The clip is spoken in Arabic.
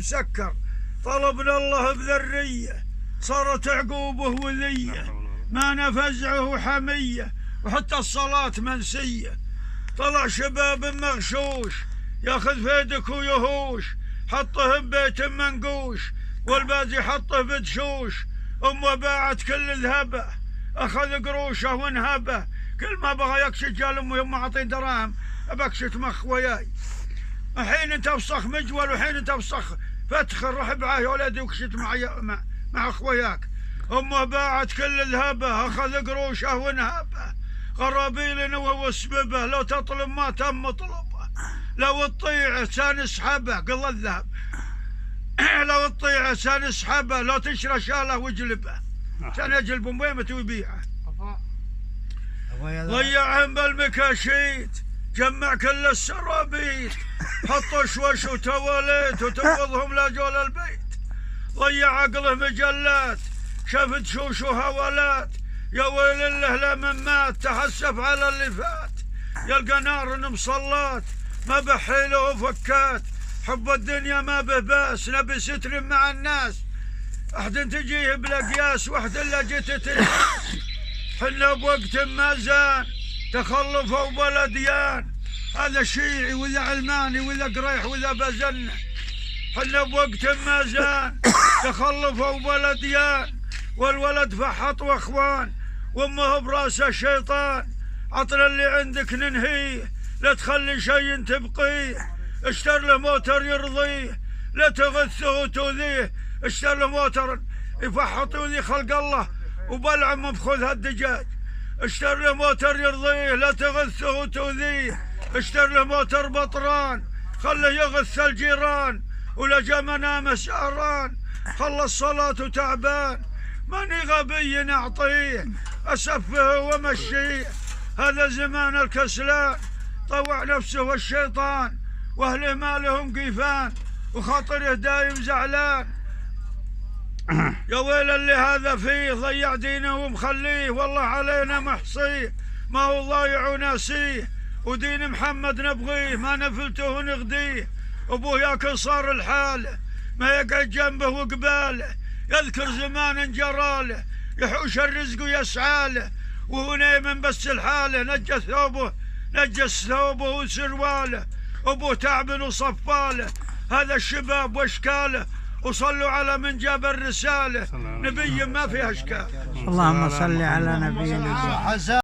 مسكر. طلبنا الله بذرية صارت عقوبه وذية، ما نفزعه حمية وحتى الصلاة منسية. طلع شباب مغشوش ياخذ فيدك ويهوش، حطه ببيت منقوش والبازي حطه بدشوش. أمه باعت كل ذهبه أخذ قروشه وانهبه، كل ما بغى يكشت قال أمه يوم أعطي دراهم أبكشت مخ وياي. الحين أنت بصخ مجول وحين أنت بصخ فتخر، روح ابعاه يا ولدي وكشت مع أخوياك. أمه باعت كل ذهبه أخذ قروشه وانهبه، غرابيل وهو سببه لو تطلب ما تم مطلبه، لو تطيع سنسحبه قضى الذهب، لو تطيع سنسحبه، لو تشرى شاله وجلبه سنجلب ميمته ويبيعه. ضيعهم بالمكاشيت جمع كل السرابيت، حطوا شوش وتواليت وتوضهم لاجول البيت. ضيع عقله مجلات شفت شوش وهوالات، يا ويل له لمن مات تحسف على اللي فات. يلقى نار مصلات ما بحيله وفكات، حب الدنيا ما به باس نبي ستر مع الناس. احد تجيه بلا قياس واحد الا جيت تناس، حنا بوقت ما زان تخلفوا بلا ديان، هذا شيعي ولا علماني ولا قريح ولا بزنه. حنا بوقت ما زان تخلفوا بلا ديان، والولد فحط واخوان وامه براسه الشيطان. عطنا اللي عندك ننهيه لا تخلي شيء تبقيه، اشتر له موتر يرضيه لا تغثه وتؤذيه. اشتر له موتر يفحط وذي خلق الله وبلعم بخذ هالدجاج. اشتر له موتر يرضيه لا تغثه وتؤذيه، اشتر له موتر بطران خله يغث الجيران، ولجا منامه سهران خلى الصلاة تعبان. ماني غبي نعطيه أسفه ومشيه، هذا زمان الكسلان طوع نفسه والشيطان، واهله ما لهم قيفان وخاطره دايم زعلان. يا ويل اللي هذا فيه ضيع دينه ومخليه، والله علينا محصيه ما هو ضايع وناسيه، ودين محمد نبغيه ما نفلته ونغديه. ابوه ياكل صار الحاله ما يقعد جنبه وقباله، يذكر زمان جراله يحوش الرزق ويسعاله، وهو نايم بس الحاله نجس ثوبه وسرواله. ابوه تعب وصفاله هذا الشباب واشكاله، وصلوا على من جاب الرساله نبي ما فيها اشكال. اللهم صل على نبينا.